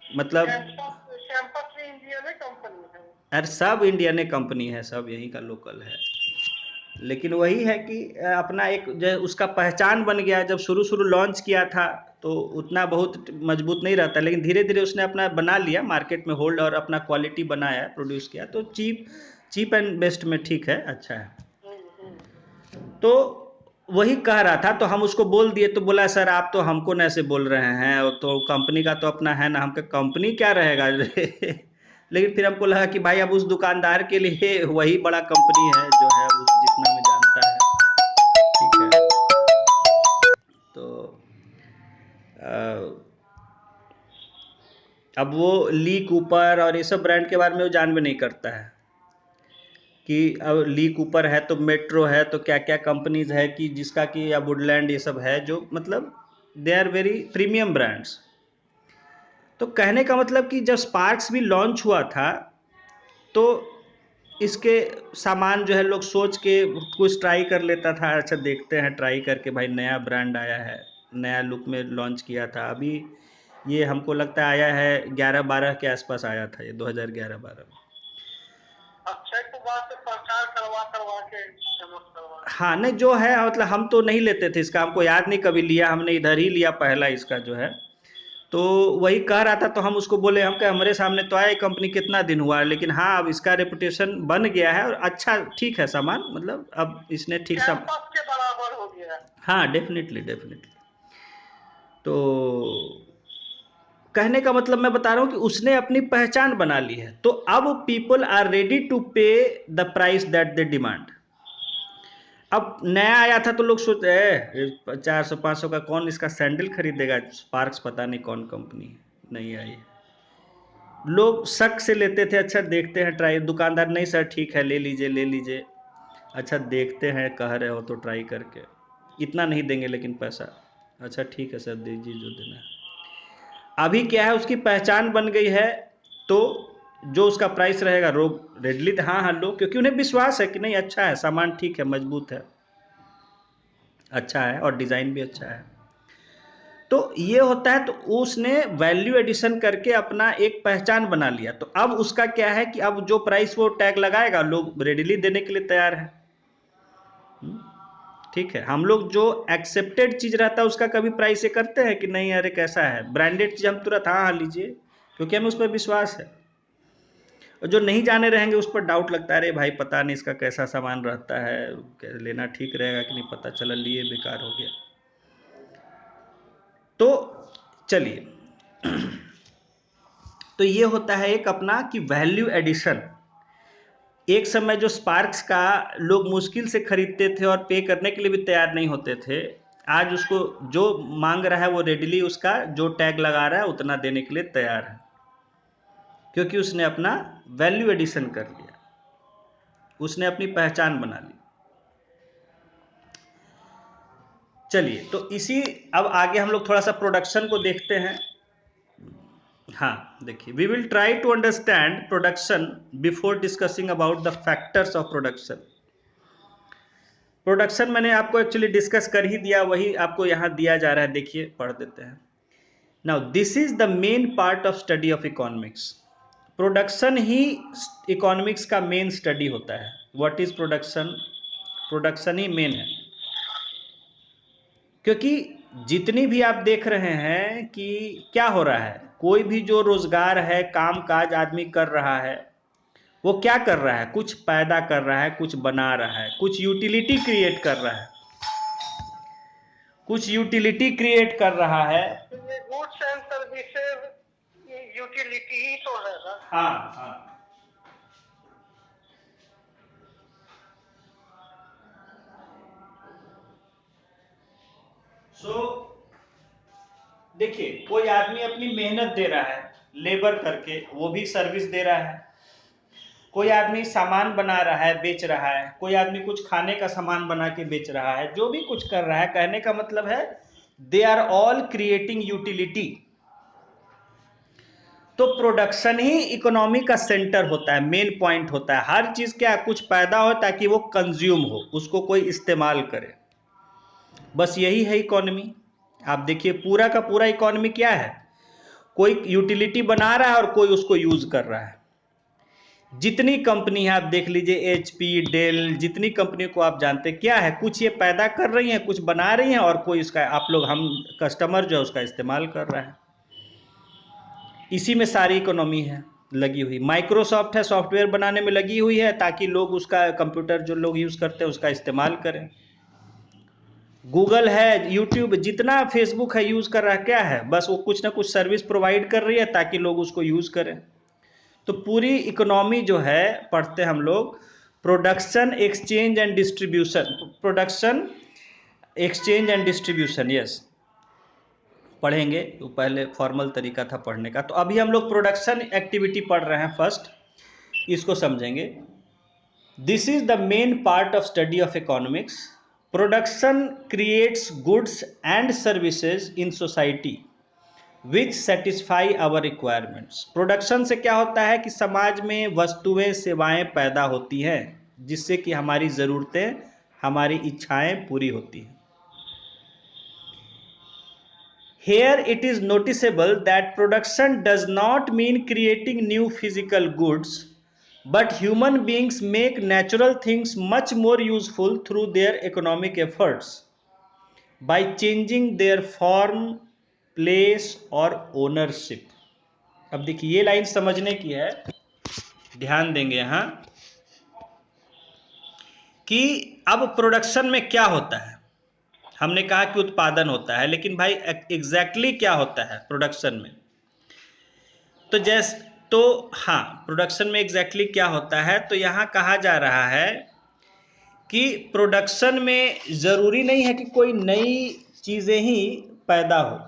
मतलब कैंपस भी इंडियन कंपनी है। अरे सब इंडियन कंपनी है, सब यहीं का लोकल है, लेकिन वही है कि अपना एक जो उसका पहचान बन गया। जब शुरू शुरू लॉन्च किया था तो उतना बहुत मजबूत नहीं रहता, लेकिन धीरे धीरे उसने अपना बना लिया, मार्केट में होल्ड और अपना क्वालिटी बनाया, प्रोड्यूस किया, तो चीप एंड बेस्ट में ठीक है, अच्छा है। तो वही कह रहा था, तो हम उसको बोल दिए, तो बोला सर आप तो हमको न ऐसे बोल रहे हैं, तो कंपनी का तो अपना है ना। हम कहा कंपनी क्या रहेगा लेकिन फिर हमको लगा कि भाई अब उस दुकानदार के लिए वही बड़ा कंपनी है जो है जितना में जानता है, ठीक है। तो अब वो ली कूपर और ये सब ब्रांड के बारे में वो जान भी नहीं करता है कि अब ली कूपर है तो मेट्रो है, तो क्या क्या कंपनीज है कि जिसका कि या वुडलैंड ये सब है, जो मतलब they are very premium brands. तो कहने का मतलब कि जब स्पार्क्स भी लॉन्च हुआ था तो इसके सामान जो है लोग सोच के कुछ ट्राई कर लेता था, अच्छा देखते हैं ट्राई करके, भाई नया ब्रांड आया है, नया लुक में लॉन्च किया था। अभी ये हमको लगता है आया है 11-12 के आसपास आया था, ये 2011-12 में। अच्छा तो बात है, प्रचार करवा के फेमस करवा। हाँ नहीं जो है मतलब हम तो नहीं लेते थे इसका, हमको याद नहीं कभी लिया, हमने इधर ही लिया पहला इसका जो है। तो वही कह रहा था, तो हम उसको बोले, हम कहे हमारे सामने तो आया कंपनी कितना दिन हुआ है, लेकिन हाँ अब इसका रेपुटेशन बन गया है और अच्छा ठीक है सामान, मतलब अब इसने ठीक सब कैंपस के बराबर हो गया। हाँ डेफिनेटली। तो कहने का मतलब मैं बता रहा हूँ कि उसने अपनी पहचान बना ली है, तो अब पीपल आर रेडी टू पे the price that they demand. अब नया आया था तो लोग सोच रहे 400-500 का कौन इसका सैंडल खरीदेगा, स्पार्क्स पता नहीं कौन कंपनी नहीं आई। लोग शक से लेते थे, अच्छा देखते हैं ट्राई, दुकानदार नहीं सर ठीक है ले लीजिए, अच्छा देखते हैं कह रहे हो तो ट्राई करके, इतना नहीं देंगे लेकिन पैसा, अच्छा ठीक है सर दीजिए जो देना है। अभी क्या है उसकी पहचान बन गई है, तो जो उसका प्राइस रहेगा लोग रेडली हाँ लो, क्योंकि उन्हें विश्वास है कि नहीं अच्छा है सामान, ठीक है मजबूत है, अच्छा है और डिज़ाइन भी अच्छा है। तो ये होता है, तो उसने वैल्यू एडिशन करके अपना एक पहचान बना लिया। तो अब उसका क्या है कि अब जो प्राइस वो टैग लगाएगा लोग रेडिली देने के लिए तैयार है, ठीक है। हम लोग जो एक्सेप्टेड चीज़ रहता है उसका कभी प्राइस से करते हैं कि नहीं अरे कैसा है, ब्रांडेड चीज़ हम तुरंत हाँ लीजिए, क्योंकि हमें उस पर विश्वास है। और जो नहीं जाने रहेंगे उस पर डाउट लगता है, अरे भाई पता नहीं इसका कैसा सामान रहता है, लेना ठीक रहेगा कि नहीं, पता चला लिए बेकार हो गया। तो चलिए तो ये होता है एक अपना कि वैल्यू एडिशन। एक समय जो स्पार्क्स का लोग मुश्किल से खरीदते थे और पे करने के लिए भी तैयार नहीं होते थे, आज उसको जो मांग रहा है वो रेडीली उसका जो टैग लगा रहा है उतना देने के लिए तैयार है, क्योंकि उसने अपना वैल्यू एडिशन कर लिया, उसने अपनी पहचान बना ली। चलिए तो इसी अब आगे हम लोग थोड़ा सा प्रोडक्शन को देखते हैं। हाँ देखिए, we will try to understand production before discussing about the factors of production. Production मैंने आपको एक्चुअली डिस्कस कर ही दिया, वही आपको यहाँ दिया जा रहा है, देखिए पढ़ देते हैं। Now this is the main part of study of economics. Production he economics का मेन स्टडी होता है। What is production? Production he main है, क्योंकि जितनी भी आप देख रहे हैं कि क्या हो रहा है, कोई भी जो रोजगार है काम काज आदमी कर रहा है, वो क्या कर रहा है, कुछ पैदा कर रहा है, कुछ बना रहा है, कुछ यूटिलिटी क्रिएट कर रहा है, कुछ यूटिलिटी क्रिएट कर रहा है। तो ये गुड्स एंड सर्विसेज यूटिलिटी ही तो है ना। हाँ। सो देखिए, कोई आदमी अपनी मेहनत दे रहा है लेबर करके, वो भी सर्विस दे रहा है। कोई आदमी सामान बना रहा है बेच रहा है, कोई आदमी कुछ खाने का सामान बना के बेच रहा है, जो भी कुछ कर रहा है, कहने का मतलब है they are all creating utility. तो प्रोडक्शन ही इकोनॉमी का सेंटर होता है, मेन पॉइंट होता है। हर चीज़ क्या कुछ पैदा हो ताकि वो कंज्यूम हो, उसको कोई इस्तेमाल करे, बस यही है इकोनॉमी। आप देखिए पूरा का पूरा इकोनॉमी क्या है, कोई यूटिलिटी बना रहा है और कोई उसको यूज कर रहा है। जितनी कंपनी है आप देख लीजिए, एचपी, डेल, जितनी कंपनी को आप जानते हैं क्या है, कुछ ये पैदा कर रही हैं, कुछ बना रही हैं, और कोई इसका आप लोग हम कस्टमर जो है उसका इस्तेमाल कर रहा है। इसी में सारी इकोनॉमी है लगी हुई। माइक्रोसॉफ्ट है, सॉफ्टवेयर बनाने में लगी हुई है ताकि लोग उसका कंप्यूटर जो लोग यूज़ करते हैं उसका इस्तेमाल करें। गूगल है, यूट्यूब, जितना फेसबुक है यूज़ कर रहा है, क्या है, बस वो कुछ ना कुछ सर्विस प्रोवाइड कर रही है ताकि लोग उसको यूज़ करें। तो पूरी इकोनॉमी जो है पढ़ते हम लोग production, exchange and distribution, production, exchange and distribution, yes पढ़ेंगे। तो पहले फॉर्मल तरीका था पढ़ने का, तो अभी हम लोग प्रोडक्शन एक्टिविटी पढ़ रहे हैं फर्स्ट, इसको समझेंगे। This is the main part of study of economics. Production creates goods and services in society which satisfy our requirements. Production से क्या होता है कि समाज में वस्तुएं, सेवाएं पैदा होती हैं जिससे कि हमारी ज़रूरतें, हमारी इच्छाएं पूरी होती हैं। Here it is noticeable that production does not mean creating new physical goods, but human beings make natural things much more useful through their economic efforts by changing their form, place और ownership। अब देखिए ये line समझने की है, ध्यान देंगे यहाँ कि अब प्रोडक्शन में क्या होता है। हमने कहा कि उत्पादन होता है, लेकिन भाई एग्जैक्टली क्या होता है प्रोडक्शन में, तो जैसे तो हाँ, प्रोडक्शन में एग्जैक्टली क्या होता है, तो यहाँ कहा जा रहा है कि प्रोडक्शन में ज़रूरी नहीं है कि कोई नई चीज़ें ही पैदा हो,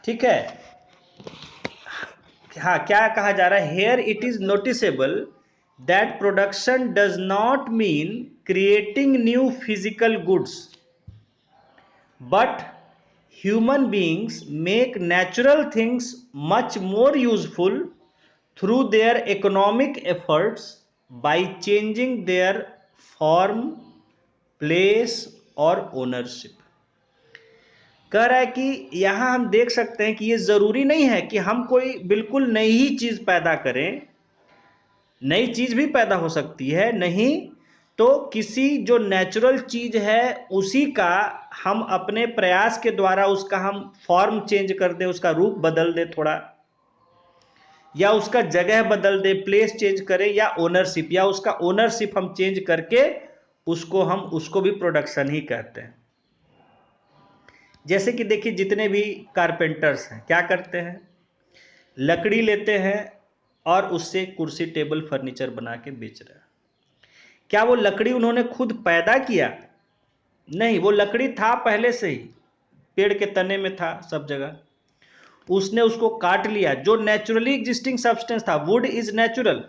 ठीक है। हाँ, क्या कहा जा रहा है, here it is noticeable that production does not mean creating new physical goods, but human beings make natural things much more useful through their economic efforts by changing their form, place और ownership। कह रहा है कि यहाँ हम देख सकते हैं कि ये ज़रूरी नहीं है कि हम कोई बिल्कुल नई ही चीज़ पैदा करें, नई चीज़ भी पैदा हो सकती है, नहीं तो किसी जो नेचुरल चीज़ है उसी का हम अपने प्रयास के द्वारा उसका हम फॉर्म चेंज कर दें, उसका रूप बदल दें थोड़ा, या उसका जगह बदल दें, प्लेस चेंज करें, या ओनरशिप, या उसका ओनरशिप हम चेंज करके उसको भी प्रोडक्शन ही कहते हैं। जैसे कि देखिए जितने भी कारपेंटर्स हैं क्या करते हैं, लकड़ी लेते हैं और उससे कुर्सी, टेबल, फर्नीचर बना के बेच रहे हैं। क्या वो लकड़ी उन्होंने खुद पैदा किया? नहीं, वो लकड़ी था पहले से ही, पेड़ के तने में था सब जगह, उसने उसको काट लिया। जो नेचुरली एग्जिस्टिंग सब्सटेंस था, वुड इज नेचुरल,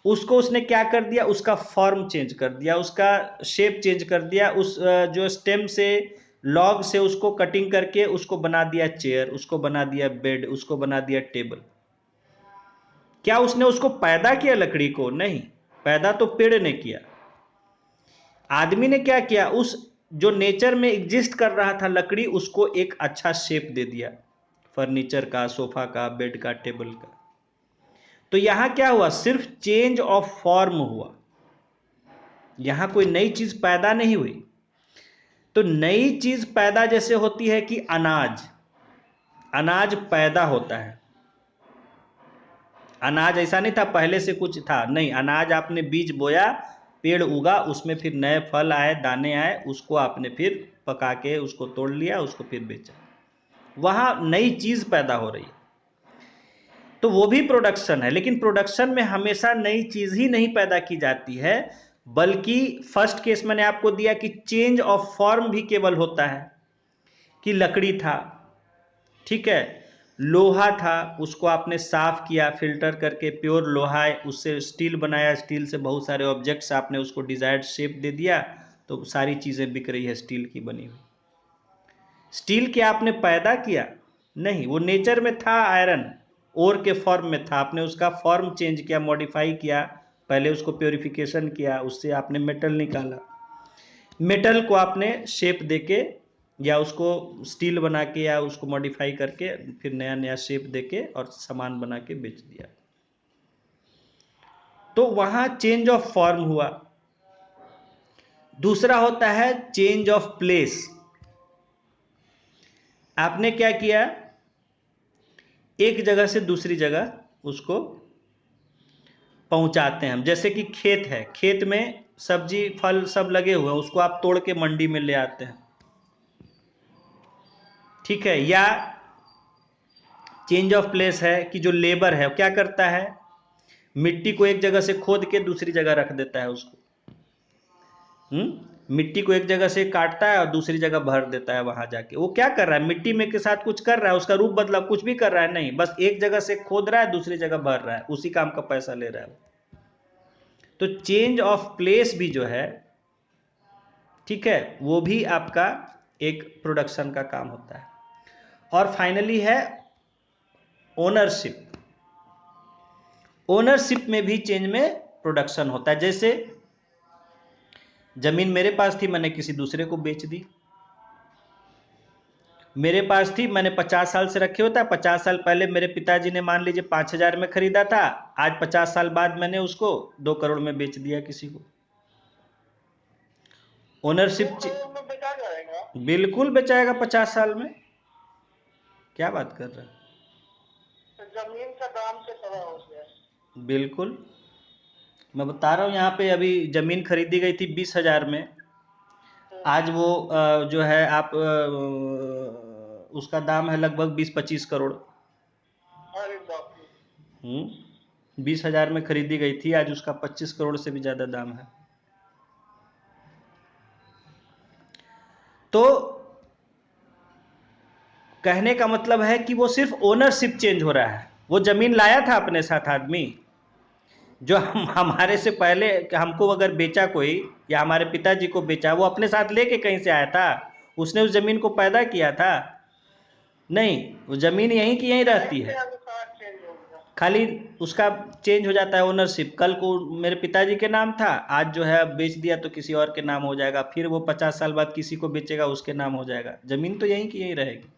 उसको उसने क्या कर दिया, उसका फॉर्म चेंज कर दिया, उसका शेप चेंज कर दिया, उस जो स्टेम से, लॉग से उसको कटिंग करके उसको बना दिया चेयर, उसको बना दिया बेड, उसको बना दिया टेबल। क्या उसने उसको पैदा किया लकड़ी को? नहीं, पैदा तो पेड़ ने किया। आदमी ने क्या किया, उस जो नेचर में एग्जिस्ट कर रहा था लकड़ी, उसको एक अच्छा शेप दे दिया, फर्नीचर का, सोफा का, बेड का, टेबल का। तो यहां क्या हुआ, सिर्फ चेंज ऑफ फॉर्म हुआ, यहां कोई नई चीज पैदा नहीं हुई। तो नई चीज पैदा जैसे होती है कि अनाज, अनाज पैदा होता है। अनाज ऐसा नहीं था पहले से कुछ था, नहीं, अनाज आपने बीज बोया, पेड़ उगा, उसमें फिर नए फल आए, दाने आए, उसको आपने फिर पका के उसको तोड़ लिया, उसको फिर बेचा, वहाँ नई चीज़ पैदा हो रही है। तो वो भी प्रोडक्शन है, लेकिन प्रोडक्शन में हमेशा नई चीज़ ही नहीं पैदा की जाती है, बल्कि फर्स्ट केस मैंने आपको दिया कि चेंज ऑफ फॉर्म भी केवल होता है, कि लकड़ी था, ठीक है, लोहा था, उसको आपने साफ किया, फिल्टर करके प्योर लोहा है, उससे स्टील बनाया, स्टील से बहुत सारे ऑब्जेक्ट्स आपने उसको डिजायर्ड शेप दे दिया, तो सारी चीज़ें बिक रही है स्टील की बनी हुई। स्टील क्या आपने पैदा किया? नहीं, वो नेचर में था आयरन, ओर के फॉर्म में था, आपने उसका फॉर्म चेंज किया, मॉडिफाई किया, पहले उसको प्योरिफिकेशन किया, उससे आपने मेटल निकाला, मेटल को आपने शेप देके या उसको स्टील बना के या उसको मॉडिफाई करके फिर नया नया शेप देके और सामान बना के बेच दिया। तो वहाँ चेंज ऑफ फॉर्म हुआ। दूसरा होता है चेंज ऑफ प्लेस। आपने क्या किया, एक जगह से दूसरी जगह उसको पहुंचाते हैं हम, जैसे कि खेत है, खेत में सब्जी फल सब लगे हुए हैं, उसको आप तोड़ के मंडी में ले आते हैं, ठीक है। या चेंज ऑफ प्लेस है कि जो लेबर है क्या करता है, मिट्टी को एक जगह से खोद के दूसरी जगह रख देता है उसको, मिट्टी को एक जगह से काटता है और दूसरी जगह भर देता है, वहां जाके वो क्या कर रहा है, मिट्टी में के साथ कुछ कर रहा है, उसका रूप बदला, कुछ भी कर रहा है नहीं, बस एक जगह से खोद रहा है दूसरी जगह भर रहा है, उसी काम का पैसा ले रहा है। तो चेंज ऑफ प्लेस भी जो है, ठीक है, वो भी आपका एक प्रोडक्शन का काम होता है। और फाइनली है ओनरशिप। ओनरशिप में भी चेंज में प्रोडक्शन होता है। जैसे जमीन मेरे पास थी, मैंने किसी दूसरे को बेच दी, मेरे पास थी, मैंने 50 साल से रखे होता है, 50 साल पहले मेरे पिताजी ने मान लीजिए 5,000 में खरीदा था, आज 50 साल बाद मैंने उसको 2 करोड़ में बेच दिया किसी को। ओनरशिप में बेचा जाएगा, बिल्कुल बेचाएगा 50 साल में, क्या बात कर रहे हैं, तो जमीन का दाम से पड़ा हो गया। बिल्कुल, मैं बता रहा हूँ, यहाँ पे अभी जमीन खरीदी गई थी 20,000 में, आज वो जो है आप उसका दाम है लगभग 20-25 करोड़। अरे बाप रे। 20,000 में खरीदी गई थी, आज उसका 25 करोड़ से भी ज्यादा दाम है। तो कहने का मतलब है कि वो सिर्फ ओनरशिप चेंज हो रहा है। वो जमीन लाया था अपने साथ आदमी, जो हमारे से पहले हमको अगर बेचा कोई या हमारे पिताजी को बेचा, वो अपने साथ लेके कहीं से आया था, उसने उस जमीन को पैदा किया था नहीं, वो जमीन यहीं की यहीं रहती है, खाली उसका चेंज हो जाता है ओनरशिप। कल को मेरे पिताजी के नाम था, आज जो है बेच दिया तो किसी और के नाम हो जाएगा, फिर वो 50 साल बाद किसी को बेचेगा उसके नाम हो जाएगा, जमीन तो यहीं की यहीं रहेगी।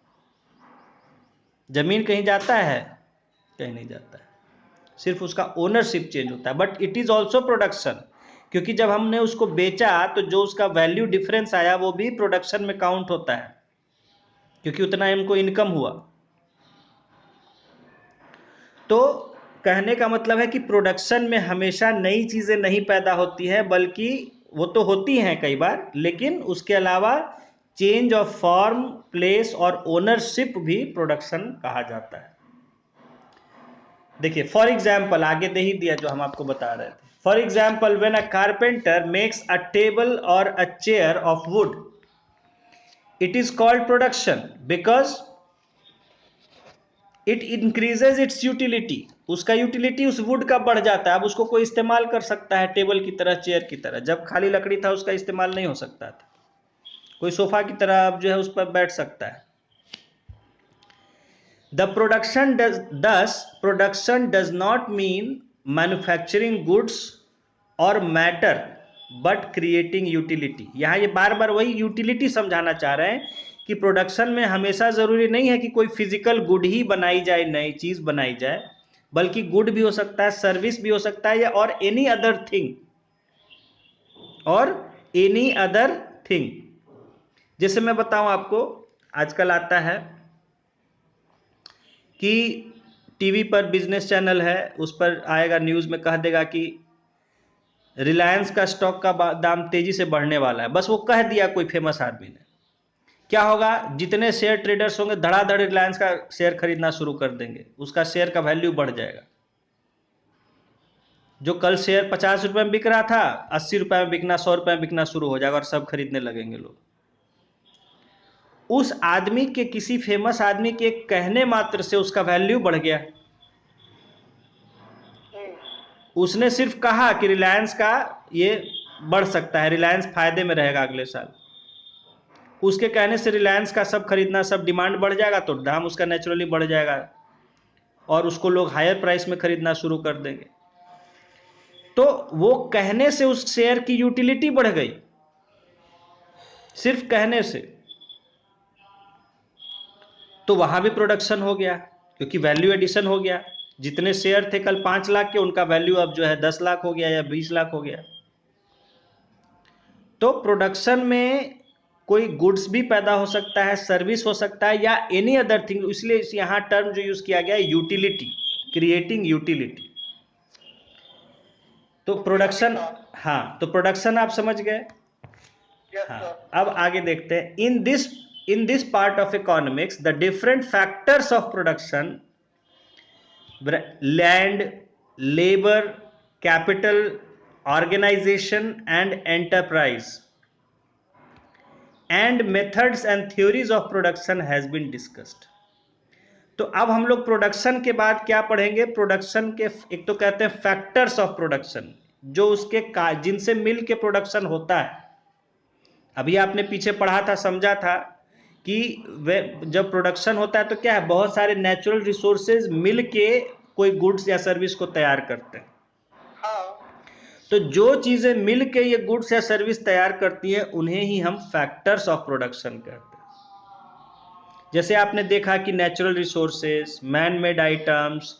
जमीन कहीं जाता है, कहीं नहीं जाता है, सिर्फ उसका ओनरशिप चेंज होता है, but it is also production, क्योंकि जब हमने उसको बेचा तो जो उसका वैल्यू डिफरेंस आया वो भी प्रोडक्शन में काउंट होता है, क्योंकि उतना हमको इनकम हुआ। तो कहने का मतलब है कि प्रोडक्शन में हमेशा नई चीजें नहीं पैदा होती है, बल्कि वो तो होती हैं कई बार, लेकिन उसके अलावा चेंज ऑफ फॉर्म, प्लेस और ओनरशिप भी प्रोडक्शन कहा जाता है। देखिए फॉर एग्जाम्पल, आगे दे ही दिया जो हम आपको बता रहे थे। For example, when a carpenter makes a table और a chair of wood, it is called production because it increases its utility. उसका यूटिलिटी उस वुड का बढ़ जाता है, अब उसको कोई इस्तेमाल कर सकता है टेबल की तरह, चेयर की तरह। जब खाली लकड़ी था उसका इस्तेमाल नहीं हो सकता था, कोई सोफा की तरह अब जो है उस पर बैठ सकता है। The production does not mean manufacturing goods or matter but creating utility। यहाँ ये बार बार वही यूटिलिटी समझाना चाह रहे हैं कि प्रोडक्शन में हमेशा जरूरी नहीं है कि कोई फिजिकल गुड ही बनाई जाए, नई चीज बनाई जाए, बल्कि गुड भी हो सकता है, सर्विस भी हो सकता है, या और एनी अदर थिंग, और एनी अदर थिंग। जैसे मैं बताऊं आपको, आजकल आता है कि टीवी पर बिजनेस चैनल है, उस पर आएगा, न्यूज़ में कह देगा कि रिलायंस का स्टॉक का दाम तेजी से बढ़ने वाला है, बस वो कह दिया कोई फेमस आदमी ने, क्या होगा, जितने शेयर ट्रेडर्स होंगे धड़ाधड़ रिलायंस का शेयर खरीदना शुरू कर देंगे, उसका शेयर का वैल्यू बढ़ जाएगा। जो कल शेयर 50 रुपए में बिक रहा था, 80 रुपए में बिकना, 100 रुपए में बिकना शुरू हो जाएगा और सब खरीदने लगेंगे लोग। उस आदमी के, किसी फेमस आदमी के कहने मात्र से उसका वैल्यू बढ़ गया। उसने सिर्फ कहा कि रिलायंस का ये बढ़ सकता है, रिलायंस फायदे में रहेगा अगले साल, उसके कहने से रिलायंस का सब खरीदना, सब डिमांड बढ़ जाएगा तो दाम उसका नेचुरली बढ़ जाएगा और उसको लोग हायर प्राइस में खरीदना शुरू कर देंगे। तो वो कहने से उस शेयर की यूटिलिटी बढ़ गई, सिर्फ कहने से। तो वहां भी प्रोडक्शन हो गया क्योंकि वैल्यू एडिशन हो गया। जितने शेयर थे कल 5 लाख के, उनका वैल्यू अब जो है 10 लाख हो गया या 20 लाख हो गया। तो प्रोडक्शन में कोई गुड्स भी पैदा हो सकता है, सर्विस हो सकता है या एनी अदर थिंग, इसलिए यहां टर्म जो यूज किया गया है यूटिलिटी, क्रिएटिंग यूटिलिटी। तो प्रोडक्शन, हाँ, तो प्रोडक्शन आप समझ गए। हाँ, अब आगे देखते हैं। In this part of economics the different factors of production, land, labour, capital, organisation and enterprise and methods and theories of production has been discussed. तो अब हम लोग प्रोडक्शन के बाद क्या पढ़ेंगे? प्रोडक्शन के एक तो कहते हैं फैक्टर्स ऑफ प्रोडक्शन, जो उसके जिनसे मिल के प्रोडक्शन होता है। अभी आपने पीछे पढ़ा था, समझा था कि जब प्रोडक्शन होता है तो क्या है, बहुत सारे नेचुरल रिसोर्सेज मिल के कोई गुड्स या सर्विस को तैयार करते हैं। तो जो चीजें मिल के ये गुड्स या सर्विस तैयार करती है उन्हें ही हम फैक्टर्स ऑफ प्रोडक्शन कहते हैं। जैसे आपने देखा कि natural resources, man made items,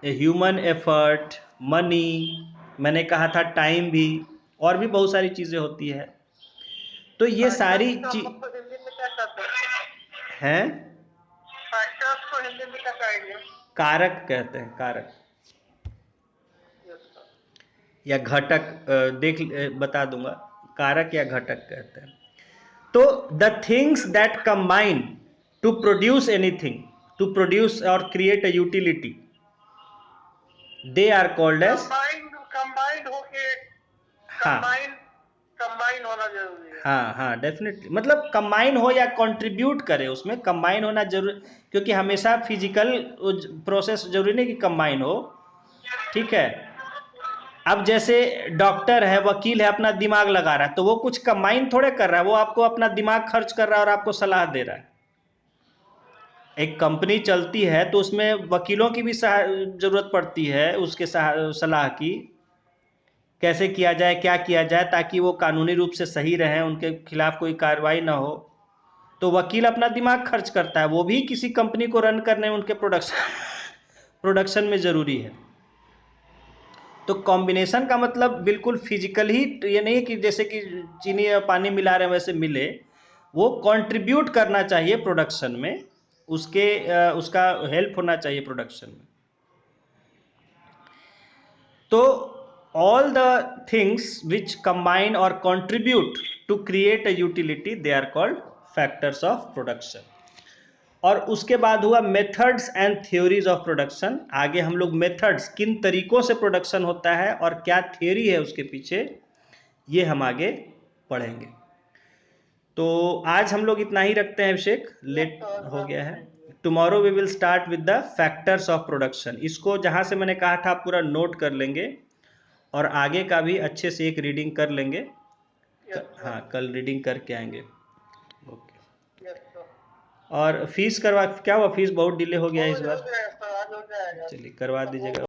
human effort, money, मैंने कहा था टाइम भी, और भी बहुत सारी चीजें होती है। तो ये सारी चीज हैं, फैक्टर्स को हिंदी में क्या कहेंगे? कारक कहते हैं, कारक या घटक, बता दूंगा, कारक या घटक कहते हैं। तो the things that combine to produce anything, to produce और create a utility, they are called as, combined होके, हाँ कंबाइन होना जरूरी है। हाँ हाँ, डेफिनेटली, मतलब कंबाइन हो या कंट्रीब्यूट करे, उसमें कंबाइन होना जरूर, क्योंकि हमेशा फिजिकल प्रोसेस जरूरी नहीं कि कंबाइन हो, ठीक है। अब जैसे डॉक्टर है, वकील है, अपना दिमाग लगा रहा है, तो वो कुछ कंबाइन थोड़े कर रहा है, वो आपको अपना दिमाग खर्च कर रहा है और आपको सलाह दे रहा है। एक कंपनी चलती है तो उसमें वकीलों की भी जरूरत पड़ती है, उसके सलाह की, कैसे किया जाए, क्या किया जाए ताकि वो कानूनी रूप से सही रहें, उनके खिलाफ कोई कार्रवाई ना हो। तो वकील अपना दिमाग खर्च करता है, वो भी किसी कंपनी को रन करने में, उनके प्रोडक्शन में ज़रूरी है। तो कॉम्बिनेशन का मतलब बिल्कुल फिजिकल ही, ये नहीं कि जैसे कि चीनी या पानी मिला रहे हैं वैसे मिले, वो कंट्रीब्यूट करना चाहिए प्रोडक्शन में, उसका हेल्प होना चाहिए प्रोडक्शन में। तो all the things which combine or contribute to create a utility, they are called factors of production। और उसके बाद हुआ methods and theories of production. आगे हम लोग मेथड्स, किन तरीकों से प्रोडक्शन होता है और क्या थ्योरी है उसके पीछे, ये हम आगे पढ़ेंगे। तो आज हम लोग इतना ही रखते हैं अभिषेक, लेट हो गया है। Tomorrow we will start with the factors of production. इसको जहाँ से मैंने कहा था पूरा नोट कर लेंगे और आगे का भी अच्छे से एक रीडिंग कर लेंगे। हाँ, कल रीडिंग करके आएंगे। ओके। और फीस करवा, क्या हुआ, फीस बहुत डिले हो गया इस बार? आज हो जाएगा। चलिए करवा दीजिएगा।